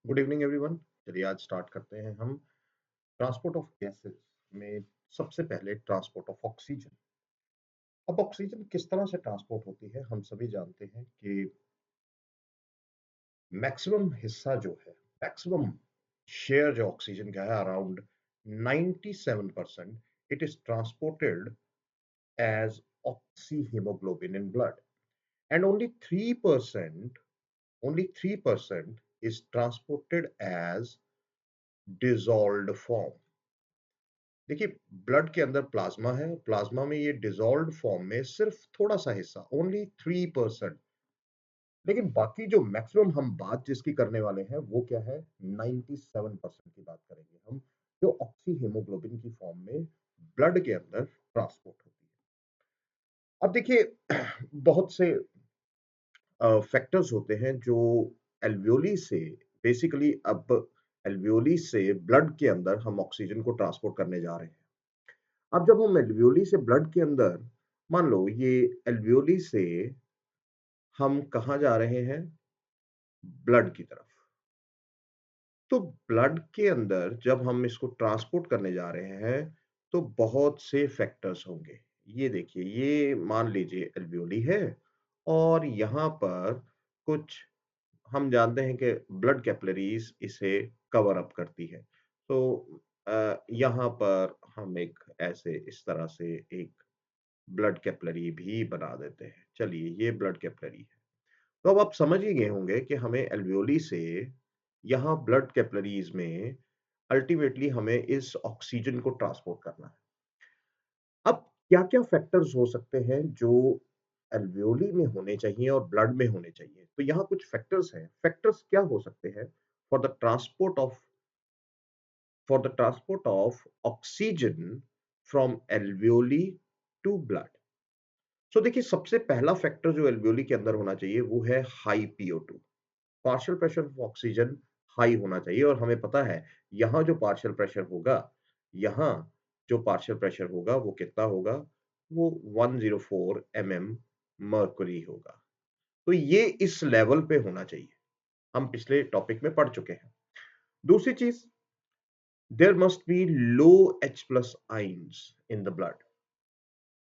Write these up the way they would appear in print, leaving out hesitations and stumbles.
Good evening everyone. चलिए आज start करते हैं हम ट्रांसपोर्ट ऑफ गैसेस में। सबसे पहले ट्रांसपोर्ट ऑफ ऑक्सीजन। अब ऑक्सीजन किस तरह से ट्रांसपोर्ट होती है, हम सभी जानते हैं कि मैक्सिमम हिस्सा जो है, मैक्सिमम शेयर जो ऑक्सीजन का है, around 97%, it is transported as oxy haemoglobin in blood and only 3% is transported as dissolved form। देखिए, ब्लड के अंदर प्लाज्मा है, प्लाज्मा में ये डिसॉल्व्ड फॉर्म में सिर्फ थोड़ा सा हिस्सा, ओनली 3%। लेकिन बाकी जो मैक्सिमम हम बात जिसकी करने वाले हैं वो क्या है, 97% की बात करेंगे हम, जो ऑक्सी हीमोग्लोबिन की फॉर्म में ब्लड के अंदर ट्रांसपोर्ट होती है। अब देखिए बहुत से फैक्टर्स होते हैं जो एल्वियोली से, बेसिकली अब एल्वियोली से ब्लड के अंदर हम ऑक्सीजन को ट्रांसपोर्ट करने जा रहे हैं। अब जब हम एल्वियोली से ब्लड के अंदर, मान लो ये एल्वियोली से हम कहाँ जा रहे हैं, ब्लड की तरफ। तो ब्लड के अंदर जब हम इसको ट्रांसपोर्ट करने जा रहे हैं तो बहुत से फैक्टर्स होंगे। ये देखिए, ये मान लीजिए एल्वियोली है और यहाँ पर कुछ, हम जानते हैं कि ब्लड कैपिलरीज इसे कवर अप करती है। तो यहाँ पर हम एक ऐसे इस तरह से एक ब्लड कैपिलरी भी बना देते हैं। चलिए, ये ब्लड कैपिलरी है। तो अब आप समझ ही गए होंगे कि हमें एल्वियोली से यहाँ ब्लड कैपिलरीज में अल्टीमेटली हमें इस ऑक्सीजन को ट्रांसपोर्ट करना है। अब क्या-क्या फैक्टर्स हो सकते हैं जो एल्वियोली में होने चाहिए और ब्लड में होने चाहिए? तो यहाँ कुछ फैक्टर्स हैं। फैक्टर्स क्या हो सकते हैं for the transport of oxygen from alveoli to blood? So देखिए, सबसे पहला फैक्टर जो एल्वियोली के अंदर होना चाहिए वो है high PO two. Partial pressure of oxygen high होना चाहिए और हमें पता है यहाँ जो पार्शियल प्रेशर होगा, यहाँ जो पार्शियल प्रेशर होगा वो कितना होगा, वो 104 मर्कुरी होगा। तो ये इस लेवल पे होना चाहिए, हम पिछले टॉपिक में पढ़ चुके हैं। दूसरी चीज, there must be low H plus ions in the blood.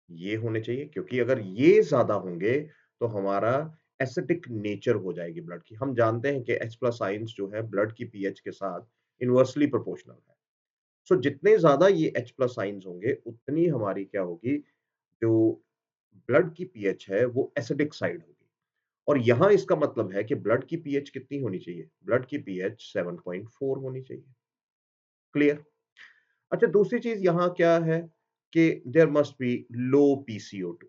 ये होने चाहिए क्योंकि अगर ये ज्यादा होंगे तो हमारा एसिडिक नेचर हो जाएगी ब्लड की। हम जानते हैं कि H प्लस आइंस जो है ब्लड की पीएच के साथ इनवर्सली प्रोपोर्शनल है। सो जितने ज्यादा ये H प्लस आइंस होंगे उतनी हमारी क्या होगी, जो ब्लड की पीएच है वो एसिडिक साइड होगी। और यहाँ इसका मतलब है कि ब्लड की पीएच कितनी होनी चाहिए, ब्लड की पीएच 7.4 होनी चाहिए। क्लियर? अच्छा, दूसरी चीज यहाँ क्या है कि there must be low PCO two.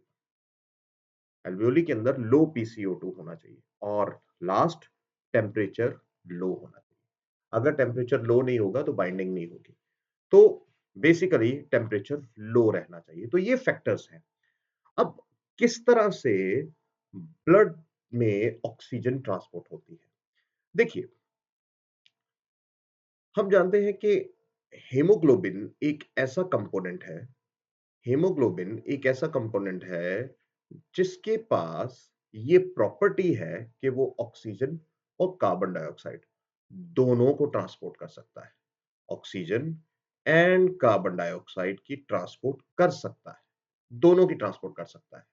Alveoli के अंदर लो पीसीओ2 होना चाहिए। और लास्ट, टेम्परेचर लो होना चाहिए। अगर टेम्परेचर लो नहीं होगा तो बाइंडिंग नहीं होगी। तो बेसिकली टेम्परेचर लो रहना चाहिए। तो ये फैक्टर्स हैं। अब किस तरह से ब्लड में ऑक्सीजन ट्रांसपोर्ट होती है? देखिए, हम जानते हैं कि हीमोग्लोबिन एक ऐसा कंपोनेंट है, हीमोग्लोबिन एक ऐसा कंपोनेंट है जिसके पास ये प्रॉपर्टी है कि वो ऑक्सीजन और कार्बन डाइऑक्साइड दोनों को ट्रांसपोर्ट कर सकता है। ऑक्सीजन एंड कार्बन डाइऑक्साइड की ट्रांसपोर्ट कर सकता है, दोनों की ट्रांसपोर्ट कर सकता है।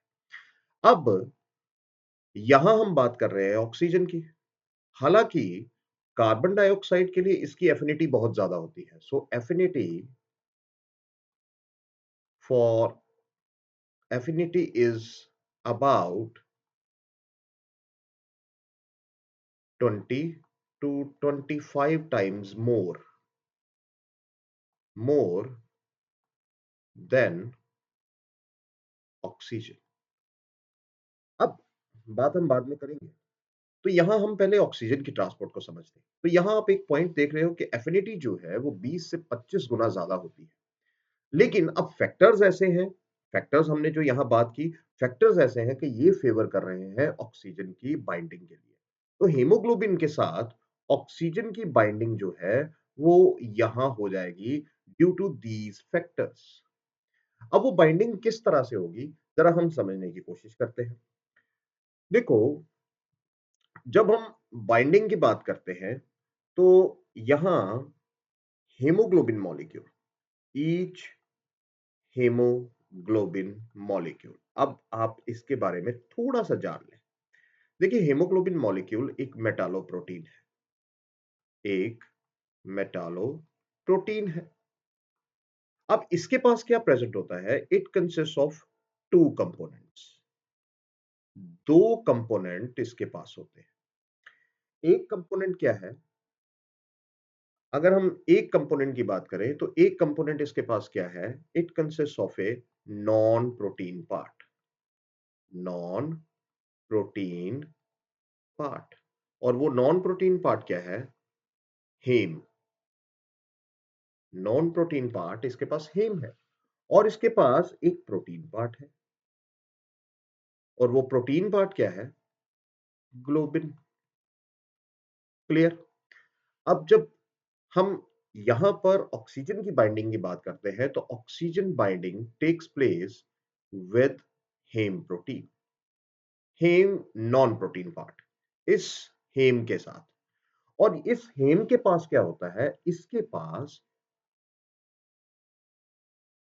अब यहां हम बात कर रहे हैं ऑक्सीजन की। हालांकि कार्बन डाइऑक्साइड के लिए इसकी एफिनिटी बहुत ज्यादा होती है। So for affinity is about 20 to 25 times more than oxygen. अब बात हम बाद में करेंगे। तो यहां हम पहले ऑक्सीजन की ट्रांसपोर्ट को समझते हैं। तो यहां आप एक पॉइंट देख रहे हो कि एफिनिटी जो है वो 20 से 25 गुना ज्यादा होती है। लेकिन अब फैक्टर्स ऐसे हैं, फैक्टर्स हमने जो यहां बात की, फैक्टर्स ऐसे हैं कि ये फेवर कर रहे हैं ऑक्सीजन की बाइंडिंग के लिए। तो हीमोग्लोबिन के साथ ऑक्सीजन की बाइंडिंग जो है वो यहां हो जाएगी ड्यू टू दीज फैक्टर्स। अब वो बाइंडिंग किस तरह से होगी, जरा हम समझने की कोशिश करते हैं। देखो, जब हम बाइंडिंग की बात करते हैं तो यहां haemoglobin molecule, each haemoglobin molecule, अब आप इसके बारे में थोड़ा सा जान लें। देखिए, हेमोग्लोबिन मॉलिक्यूल एक मेटालोप्रोटीन है, एक मेटालोप्रोटीन है। अब इसके पास क्या प्रेजेंट होता है? It consist of two components, दो कंपोनेंट इसके पास होते हैं। एक कंपोनेंट क्या है? अगर हम एक कंपोनेंट की बात करें तो एक कंपोनेंट इसके पास क्या है? It consist of a non protein part, non protein part. और वो नॉन प्रोटीन पार्ट क्या है? हेम। नॉन प्रोटीन पार्ट इसके पास हेम है, और इसके पास एक प्रोटीन पार्ट है, और वो प्रोटीन पार्ट क्या है? ग्लोबिन। क्लियर? अब जब हम यहां पर ऑक्सीजन की बाइंडिंग की बात करते हैं तो oxygen binding takes place with heme protein, heme non protein part, इस हेम के साथ। और इस हेम के पास क्या होता है? इसके पास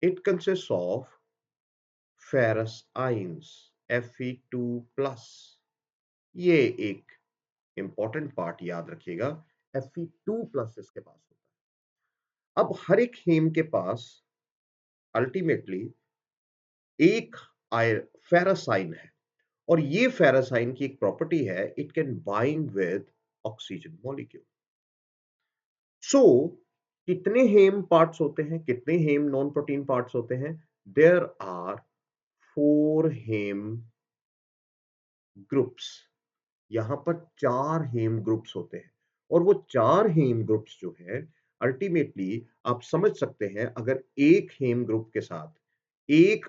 it consist of ferrous ions, Fe2+। ये एक इंपॉर्टेंट पार्ट याद रखिएगा, Fe2+ इसके पास होता है। अब हर एक हेम के पास अल्टीमेटली एक फेरस आइन है, और ये फेरस आइन की एक प्रॉपर्टी है, it can bind with oxygen molecule. So कितने हेम पार्ट्स होते हैं? कितने हेम नॉन प्रोटीन पार्ट्स होते हैं? There are 4 heme groups. यहां पर 4 हेम ग्रुप्स होते हैं, और वो 4 हेम ग्रुप्स जो है, अल्टीमेटली आप समझ सकते हैं, अगर एक हेम ग्रुप के साथ एक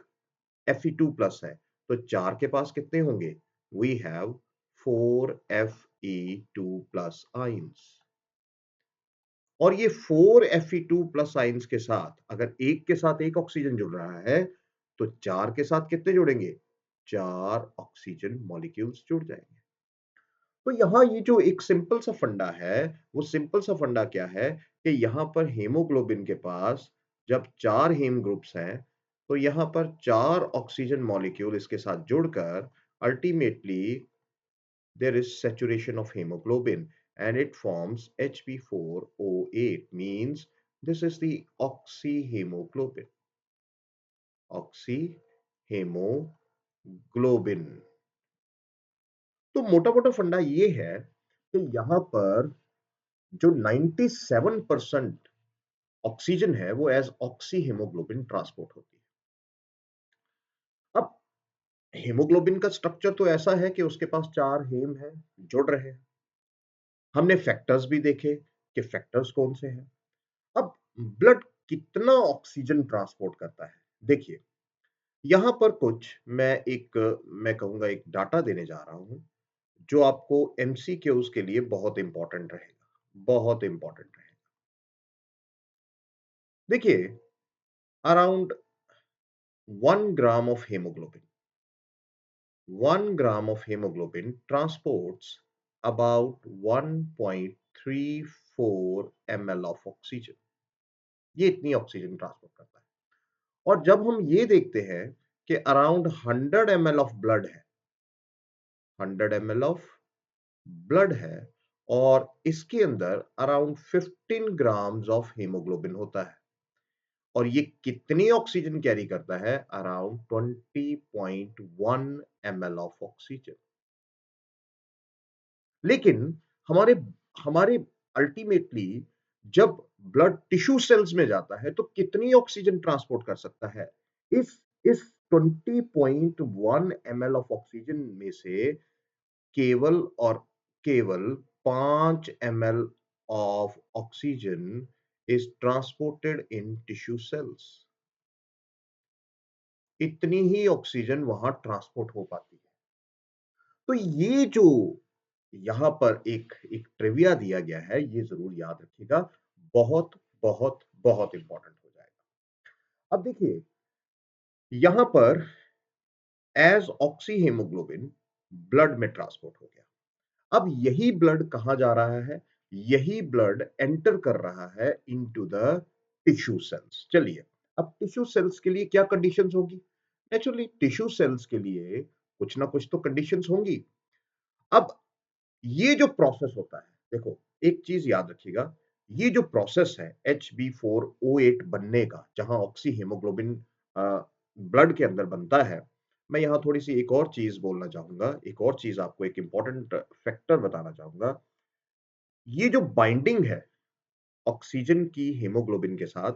Fe2+ है तो 4 के पास कितने होंगे? We have 4 Fe2+ ions. और ये 4 Fe2+ आइंस के साथ अगर एक के साथ एक ऑक्सीजन जुड़ रहा है तो 4 के साथ कितने जुड़ेंगे? 4 ऑक्सीजन मॉलिक्यूल्स जुड़ जाएंगे। तो यहां ये जो एक सिंपल सा फंडा है, वो सिंपल सा फंडा क्या है कि यहां पर हेमोग्लोबिन के पास जब 4 हेम ग्रुप्स हैं तो यहां पर 4 ऑक्सीजन मॉलिक्यूल इसके साथ जुड़कर ultimately there is saturation of hemoglobin and it forms Hb4O8, means this is the oxyhemoglobin, oxyhemoglobin। तो मोटा मोटा फंडा ये है कि यहां पर जो 97% ऑक्सीजन है वो एज ऑक्सीहेमोग्लोबिन ट्रांसपोर्ट होती है। अब हेमोग्लोबिन का स्ट्रक्चर तो ऐसा है कि उसके पास 4 हेम है, जुड़ रहे हैं। हमने फैक्टर्स भी देखे कि फैक्टर्स कौन से हैं। अब ब्लड कितना ऑक्सीजन ट्रांसपोर्ट करता है? देखिए, यहां पर कुछ मैं कहूंगा एक डाटा देने जा रहा हूं जो आपको एमसीक्यूज के लिए बहुत इंपॉर्टेंट रहेगा, बहुत इंपॉर्टेंट रहेगा। देखिए, around 1 gram of haemoglobin, 1 gram of haemoglobin transports about 1.34 ml of oxygen. ये इतनी ऑक्सीजन ट्रांसपोर्ट करता है। और जब हम ये देखते हैं कि अराउंड 100 ml ऑफ ब्लड है, 100 ml ऑफ ब्लड है, और इसके अंदर अराउंड 15 ग्राम्स ऑफ हीमोग्लोबिन होता है, और ये कितनी ऑक्सीजन कैरी करता है? Around 20.1 ml of oxygen. लेकिन हमारे हमारे अल्टीमेटली जब ब्लड टिश्यू सेल्स में जाता है तो कितनी ऑक्सीजन ट्रांसपोर्ट कर सकता है? इस 20.1 ml ऑफ ऑक्सीजन में से केवल और केवल 5 ml of oxygen is transported in tissue cells. इतनी ही ऑक्सीजन वहां ट्रांसपोर्ट हो पाती है। तो ये जो यहां पर एक एक ट्रिविया दिया गया है, ये जरूर याद रखिएगा, बहुत बहुत बहुत इंपॉर्टेंट हो जाएगा। अब देखिए, यहां पर एज ऑक्सी हेमोग्लोबिन ब्लड में ट्रांसपोर्ट हो गया। अब यही ब्लड कहां जा रहा है? यही ब्लड एंटर कर रहा है इनटू द टिश्यू सेल्स। चलिए, अब टिश्यू सेल्स के लिए क्या कंडीशंस होगी? नेचुरली टिश्यू सेल्स के लिए कुछ ना कुछ तो कंडीशंस होंगी। अब ये जो प्रोसेस होता है, देखो एक चीज याद रखिएगा, ये जो प्रोसेस है Hb4O8 बनने का, जहां ऑक्सी हीमोग्लोबिन ब्लड के अंदर बनता है, मैं यहां थोड़ी सी एक और चीज बोलना चाहूंगा, एक और चीज आपको एक इंपॉर्टेंट फैक्टर बताना चाहूंगा। ये जो बाइंडिंग है ऑक्सीजन की हीमोग्लोबिन के साथ,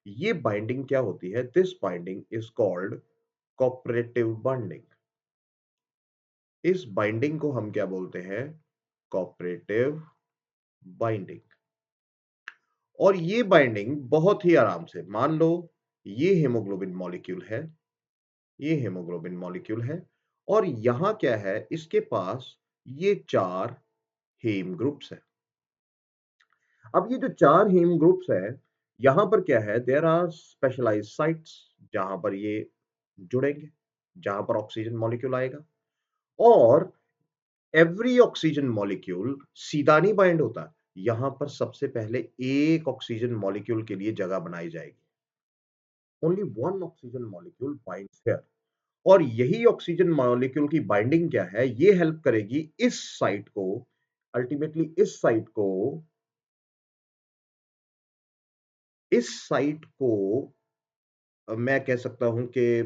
ये बाइंडिंग क्या होती है? This binding is called cooperative binding. इस बाइंडिंग को हम क्या बोलते हैं? Cooperative binding. और ये बाइंडिंग बहुत ही आराम से, मान लो ये हीमोग्लोबिन मॉलिक्यूल है, ये हीमोग्लोबिन मॉलिक्यूल है, और यहां क्या है? इसके पास ये 4 हीम ग्रुप्स है। अब ये जो 4 हीम ग्रुप्स है, यहां पर क्या है? देयर आर स्पेशलाइज्ड साइट्स जहां पर ये जुड़ेंगे, जहां पर ऑक्सीजन मॉलिक्यूल आएगा। और एवरी ऑक्सीजन मॉलिक्यूल सीधा नहीं बाइंड होता, यहां पर सबसे पहले एक ऑक्सीजन मॉलिक्यूल के लिए जगह बनाई जाएगी। Only one oxygen molecule binds here. और यही ऑक्सीजन मॉलिक्यूल की बाइंडिंग क्या है? ये हेल्प करेगी इस साइट को, अल्टीमेटली इस साइट को मैं कह सकता हूं कि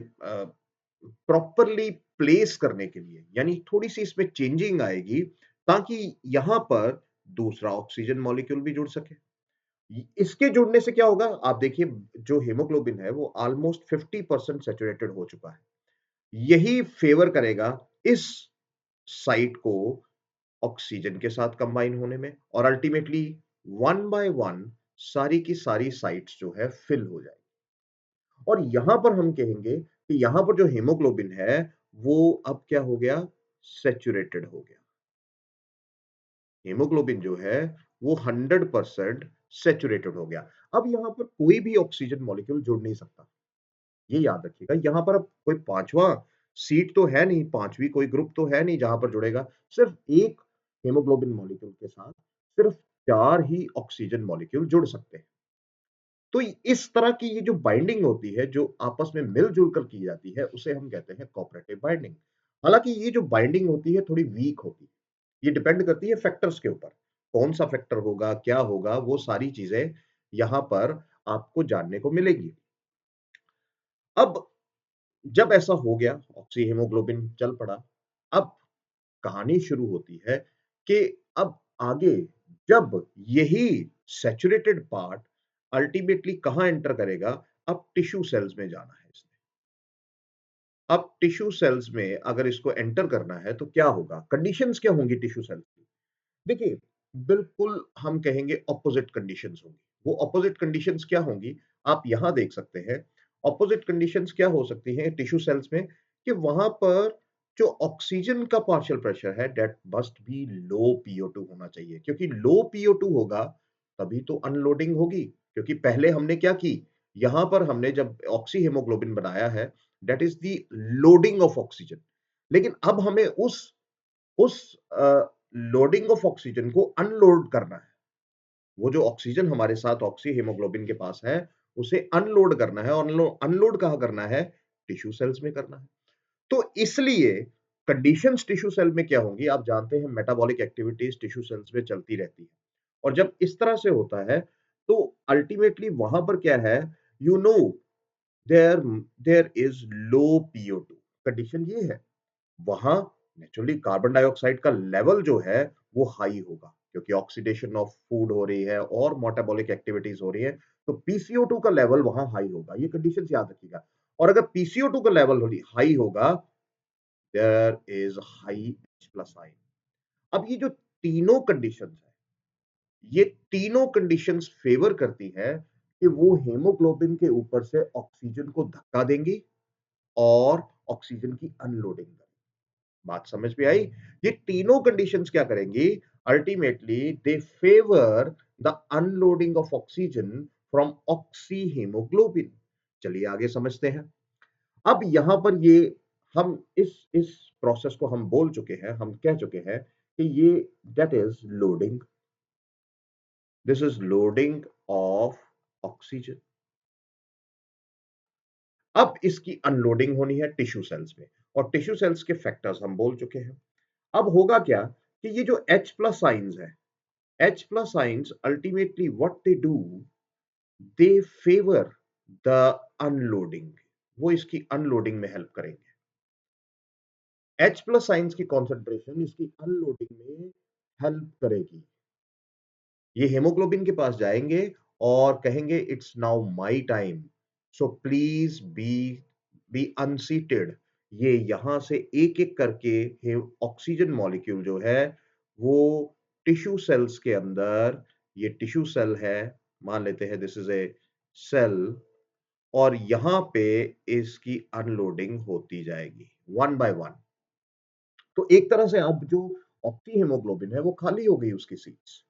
प्रॉपरली प्लेस करने के लिए, यानी थोड़ी सी इसमें चेंजिंग आएगी, ताकि यहां पर दूसरा ऑक्सीजन मॉलिक्यूल भी जुड़ सके। इसके जुड़ने से क्या होगा? आप देखिए, जो हीमोग्लोबिन है वो ऑलमोस्ट 50% सैचुरेटेड हो चुका है। यही फेवर करेगा इस साइट को ऑक्सीजन के साथ कंबाइन होने में, और अल्टीमेटली वन बाय वन सारी की सारी साइट्स जो है फिल हो जाएगी। और यहां पर हम कहेंगे कि यहां पर जो हीमोग्लोबिन है वो अब क्या हो गया? सैचुरेटेड हो गया। हीमोग्लोबिन जो है वो 100% सैचुरेटेड हो गया। अब यहां पर कोई भी ऑक्सीजन मॉलिक्यूल जुड़ नहीं सकता, ये याद रखिएगा। यहां पर अब कोई पांचवा सीट तो है नहीं, पांचवी कोई ग्रुप तो है नहीं जहां पर जुड़ेगा। सिर्फ एक हीमोग्लोबिन मॉलिक्यूल के साथ सिर्फ 4 ही ऑक्सीजन मॉलिक्यूल जुड़ सकते हैं। तो इस तरह की ये जो बाइंडिंग होती है, जो आपस में मिलजुल कर की जाती है, उसे हम कहते हैं कोऑपरेटिव बाइंडिंग। हालांकि ये जो बाइंडिंग होती है थोड़ी वीक होती है, ये डिपेंड करती है फैक्टर्स के ऊपर। कौन सा फैक्टर होगा, क्या होगा, वो सारी चीजें यहां पर आपको जानने को मिलेगी। अब जब ऐसा हो गया, ऑक्सी हीमोग्लोबिन चल पड़ा, अब कहानी शुरू होती है कि अब आगे जब यही सैचुरेटेड पार्ट अल्टीमेटली कहां एंटर करेगा? अब टिश्यू सेल्स में जाना है इसने। अब टिश्यू सेल्स में अगर इसको एंटर करना है तो क्या होगा? कंडीशंस क्या होंगी टिश्यू सेल्स की? देखिए, बिल्कुल हम कहेंगे ऑपोजिट कंडीशंस होंगी। वो ऑपोजिट कंडीशंस क्या होंगी? आप यहां देख सकते हैं। ऑपोजिट कंडीशंस क्या हो सकती हैं टिश्यू सेल्स में? कि वहां पर जो ऑक्सीजन का पार्शियल प्रेशर है, दैट मस्ट बी लो पीओ2 होना चाहिए, क्योंकि लो पीओ2 होगा तभी तो अनलोडिंग होगी। क्योंकि पहले हमने क्या की? यहां पर हमने जब ऑक्सी हीमोग्लोबिन बनाया है, that is the loading of oxygen. लेकिन अब हमें उस लोडिंग ऑफ ऑक्सीजन को अनलोड करना है। वो जो ऑक्सीजन हमारे साथ ऑक्सी हीमोग्लोबिन के पास है, उसे अनलोड करना है, और अनलोड कहां करना है? टिश्यू सेल्स में करना है। तो इसलिए कंडीशंस टिश्यू सेल में क्या होंगी? आप जानते हैं मेटाबॉलिक एक्टिविटीज टिश्यू सेल्स में चलती रहती है, और जब इस तरह से होता है तो अल्टीमेटली वहां पर क्या है? You know, there there is low PO two. Condition ये है, वहां नेचुरली कार्बन डाइऑक्साइड का लेवल जो है वो हाई होगा, क्योंकि ऑक्सीडेशन ऑफ फूड हो रही है और मेटाबॉलिक एक्टिविटीज हो रही है। तो पीसीओ2 का लेवल वहां हाई होगा, ये कंडीशन याद रखिएगा। और अगर पीसीओ2 का लेवल हाई होगा, there is high H plus ion. अब ये जो तीनों कंडीशंस है, ये तीनों कंडीशंस फेवर करती है कि वो हेमोग्लोबिन के ऊपर से ऑक्सीजन को धक्का देंगी और ऑक्सीजन की अनलोडिंग करेंगी। बात समझ में आई? ये तीनों कंडीशंस क्या करेंगी? Ultimately they favour the unloading of oxygen from oxy haemoglobin. चलिए आगे समझते हैं। अब यहां पर ये हम इस प्रोसेस को हम बोल चुके हैं, हम कह चुके हैं कि ये that is loading. This is loading of oxygen. अब इसकी अनलोडिंग होनी है टिश्यू सेल्स में, और टिश्यू सेल्स के फैक्टर्स हम बोल चुके हैं। अब होगा क्या कि ये जो H प्लस साइंस है, H plus ions ultimately what they do, they favor the unloading, वो इसकी अनलोडिंग में हेल्प करेंगे। H प्लस साइंस की कॉन्सेंट्रेशन इसकी अनलोडिंग में हेल्प करेगी। ये हेमोग्लोबिन के पास जाएंगे और कहेंगे it's now my time, so please be unseated. ये यहां से एक एक करके ऑक्सीजन मॉलिक्यूल जो है वो टिश्यू सेल्स के अंदर, ये टिश्यू सेल है, मान लेते हैं दिस इज ए सेल, और यहां पे इसकी अनलोडिंग होती जाएगी वन बाय वन। तो एक तरह से अब जो ऑक्सी हेमोग्लोबिन है वो खाली हो गई उसकी सीट्स।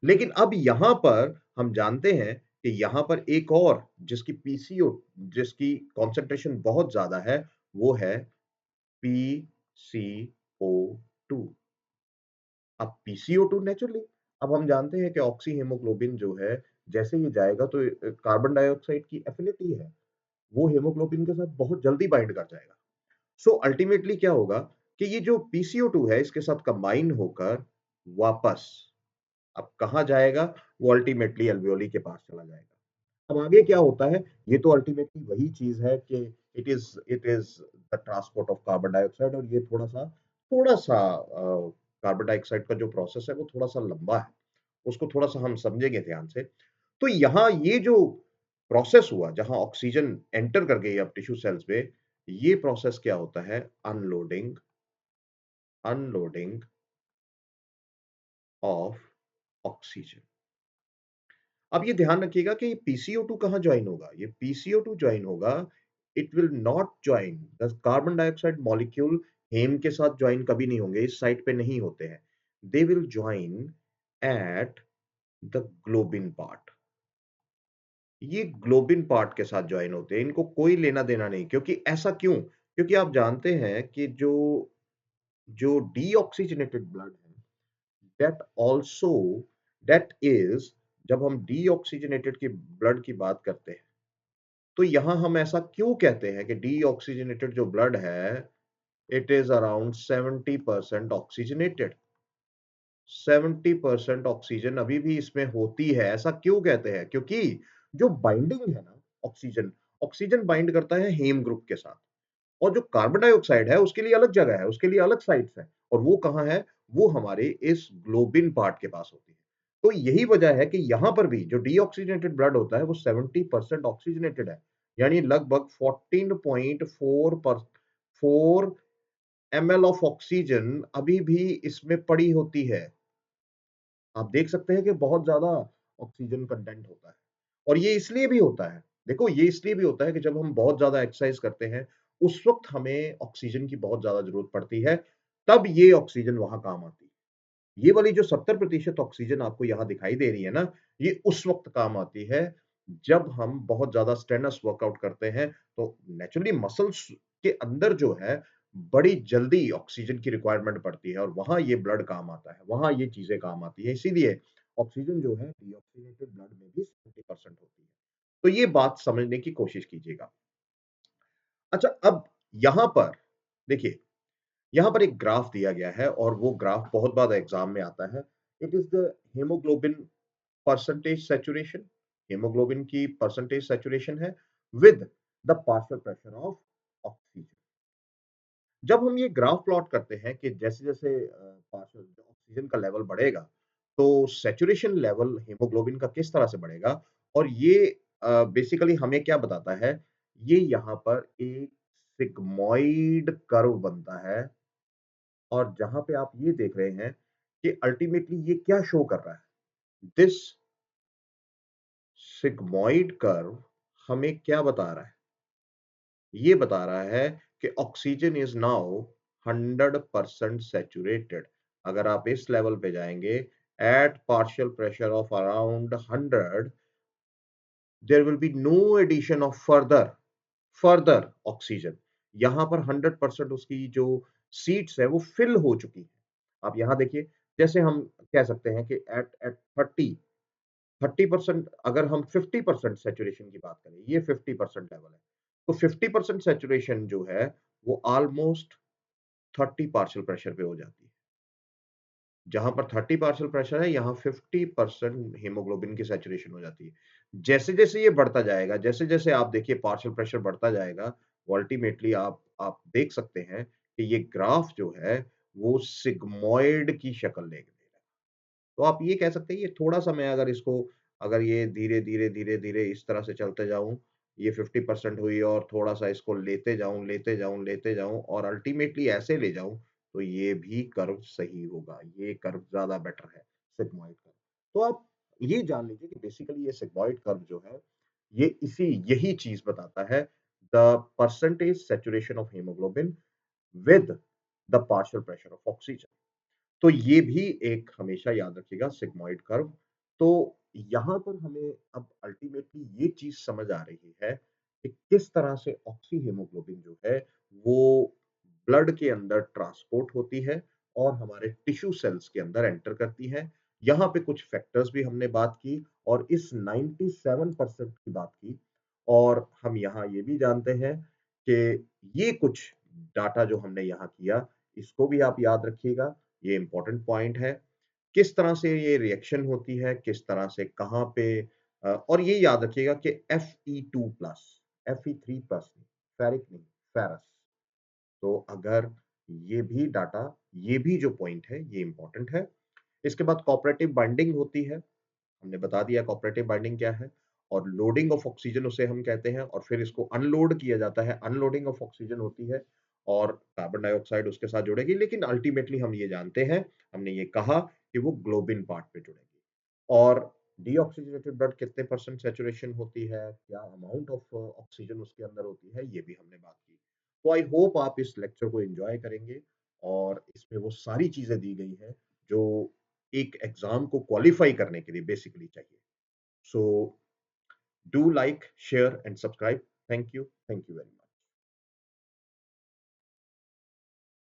लेकिन अब यहां पर हम जानते हैं कि यहां पर एक और जिसकी पीसीओ, जिसकी कॉन्सेंट्रेशन बहुत ज्यादा है, वो है PCO2। अब PCO2 नेचुरली, अब हम जानते हैं कि ऑक्सी हेमोग्लोबिन जो है जैसे ही जाएगा तो कार्बन डाइऑक्साइड की एफिनिटी है, वो हेमोग्लोबिन के साथ बहुत जल्दी बाइंड कर जाएगा। सो अल्टीमेटली क्या होगा कि ये जो PCO2 है इसके साथ कंबाइन होकर वापस अब कहाँ जाएगा, वो अल्टीमेटली अल्वियोली के पास चला जाएगा। अब आगे क्या होता है, ये तो अल्टीमेटली वही चीज है कि it is the transport of carbon dioxide, और ये थोड़ा सा कार्बन डाइऑक्साइड का जो प्रोसेस है वो थोड़ा सा लंबा है, उसको थोड़ा सा हम समझेंगे ध्यान से। तो यहाँ ये जो प्रोसेस हुआ जहां ऑक्सीजन एंटर कर गई अब टिश्यू सेल्स में, ये प्रोसेस क्या होता है, अनलोडिंग, अनलोडिंग ऑफ ऑक्सीजन। अब ये ध्यान रखिएगा कि PCO2 कहाँ ज्वाइन होगा, ये PCO2 ज्वाइन होगा, it will not join the carbon dioxide molecule, haem के साथ ज्वाइन कभी नहीं होंगे, इस साइड पे नहीं होते हैं, they will join at the globin part. ये ग्लोबिन पार्ट के साथ ज्वाइन होते हैं, इनको कोई लेना देना नहीं, क्योंकि ऐसा क्यों, क्योंकि आप जानते हैं कि जो जो डीऑक्सीजनेटेड ब्लड है, दैट आल्सो, दैट इज, जब हम डीऑक्सीजनेटेड की ब्लड की बात करते हैं तो यहां हम ऐसा क्यों कहते हैं कि डीऑक्सीजनेटेड जो ब्लड है it is around 70% oxygenated. 70% oxygen अभी भी इसमें होती है, ऐसा क्यों कहते हैं, क्योंकि जो बाइंडिंग है ना, ऑक्सीजन, ऑक्सीजन बाइंड करता है हेम ग्रुप के साथ, और जो कार्बन डाइऑक्साइड है उसके लिए अलग जगह है, उसके लिए अलग साइट्स है, और वो कहाँ है, वो हमारे इस ग्लोबिन पार्ट के पास होती है। तो यही वजह है कि यहां पर भी जो डीऑक्सीजनेटेड ब्लड होता है वो 70% ऑक्सीजनेटेड है, यानी लगभग 14.4 पर 4 ml ऑफ ऑक्सीजन अभी भी इसमें पड़ी होती है। आप देख सकते हैं कि बहुत ज्यादा ऑक्सीजन कंटेंट होता है, और ये इसलिए भी होता है, देखो ये इसलिए भी होता है कि जब हम बहुत ज्यादा एक्सरसाइज करते हैं उस वक्त हमें ऑक्सीजन की बहुत ज्यादा जरूरत पड़ती है, तब ये ऑक्सीजन वहां काम आती है। ये वाली जो 70% ऑक्सीजन आपको यहाँ दिखाई दे रही है ना, ये उस वक्त काम आती है जब हम बहुत ज्यादा स्ट्रेनस वर्कआउट करते हैं, तो नेचुरली मसल्स के अंदर जो है बड़ी जल्दी ऑक्सीजन की रिक्वायरमेंट पड़ती है, और वहां ये ब्लड काम आता है, वहां ये चीजें काम आती है, इसीलिए ऑक्सीजन जो है डीऑक्सीजनेटेड ब्लड में भी 70% होती है। तो ये बात समझने की कोशिश कीजिएगा। अच्छा, अब यहां पर देखिए, यहाँ पर एक ग्राफ दिया गया है, और वो ग्राफ बहुत बार एग्जाम में आता है। It is the haemoglobin percentage saturation, haemoglobin की परसेंटेज सैचुरेशन है with the partial pressure of oxygen. जब हम ये ग्राफ प्लॉट करते हैं कि जैसे जैसे पार्शियल ऑक्सीजन का लेवल बढ़ेगा तो सैचुरेशन लेवल हेमोग्लोबिन का किस तरह से बढ़ेगा, और ये बेसिकली हमें क्या बताता है, ये यहाँ पर एक सिग्मोइड कर्व बनता है, और जहां पे आप ये देख रहे हैं कि अल्टीमेटली ये क्या शो कर रहा है, दिस सिग्मोइड कर्व हमें क्या बता रहा है, ये बता रहा है कि ऑक्सीजन इज नाउ 100% सैचुरेटेड। अगर आप इस लेवल पे जाएंगे at partial pressure of around 100, there will be no addition of further oxygen. यहां पर 100% उसकी जो सीट्स है वो फिल हो चुकी है। आप यहां देखिए, जैसे हम कह सकते हैं कि एट एट 30, 30%, अगर हम 50% सैचुरेशन की बात करें, ये 50% लेवल है, तो 50% सैचुरेशन जो है वो ऑलमोस्ट 30 पार्शियल प्रेशर पे हो जाती है। जहाँ पर 30 पार्शियल प्रेशर है, यहाँ 50% हीमोग्लोबिन की सैचुरेशन हो जाती है। जैसे-जैसे ये बढ़ता जाएगा, जैसे-जैसे आप देखिए पार्शियल प्रेशर बढ़ता जाएगा, वो अल्टीमेटली आप देख सकते हैं कि ये ग्राफ जो है, वो सिग्मॉइड की शक्ल ले लेगा। तो आप ये कह सकते हैं ये थोड़ा-सा, मैं अगर इसको, अगर ये धीरे-धीरे, धीरे-धीरे इस तरह से चलते जाऊँ, ये 50% हुई और थोड़ा-सा इसको लेते जाऊँ, लेते जाऊँ, लेते जाऊँ और अल्टीमेटली ऐसे ले जाऊँ, तो ये भी कर्व सही होगा। ये कर्व ज़्यादा बेटर है, सिग्मॉइड कर्व। तो आप ये जान लीजिए कि बेसिकली ये सिग्मॉइड कर्व जो है, ये यही चीज़ बताता है, the percentage saturation of haemoglobin with the partial pressure of oxygen. तो ये भी एक हमेशा याद रखिएगा, सिग्मॉइड कर्व। तो यहाँ पर हमें अब अल्टीमेटली ये चीज़ समझ आ रही है कि किस तरह से ऑक्सी हीमोग्लोबिन जो है वो ब्लड के अंदर ट्रांसपोर्ट होती है और हमारे टिश्यू सेल्स के अंदर एंटर करती है। यहाँ पे कुछ फैक्टर्स भी हमने बात की और इस 97% की बात की, और हम यहाँ ये भी जानते हैं कि ये कुछ डाटा जो हमने यहाँ किया, इसको भी आप याद रखिएगा, ये इम्पोर्टेंट पॉइंट है। किस तरह से ये रिएक्शन होती है, किस तरह से कहाँ पे, और ये याद रखिएगा कि Fe2+, Fe3+ नहीं, फेरिक नहीं, फेरस। तो अगर ये भी डाटा, ये भी जो पॉइंट है, ये इम्पोर्टेंट है। इसके बाद कोऑपरेटिव बाइंडिंग होती है। हमने बता दिया कोऑपरेटिव बाइंडिंग क्या है, और लोडिंग ऑफ ऑक्सीजन उसे हम कहते हैं, और फिर इसको अनलोड किया जाता है, अनलोडिंग ऑफ ऑक्सीजन होती है और कार्बन डाइऑक्साइड उसके साथ जुड़ेगी, लेकिन अल्टीमेटली हम ये जानते हैं, हमने ये कहा कि वो ग्लोबिन पार्ट पे जुड़ेगी। और डीऑक्सीजनेटेड ब्लड कितने परसेंट सैचुरेशन होती है, क्या अमाउंट ऑफ ऑक्सीजन उसके अंदर होती है, ये भी हमने बात की। तो आई होप आप इस लेक्चर को एंजॉय करेंगे, और इसमें वो सारी चीजें दी गई हैं जो एक एग्जाम को क्वालिफाई करने के लिए बेसिकली चाहिए। So do like, share and subscribe. Thank you very much.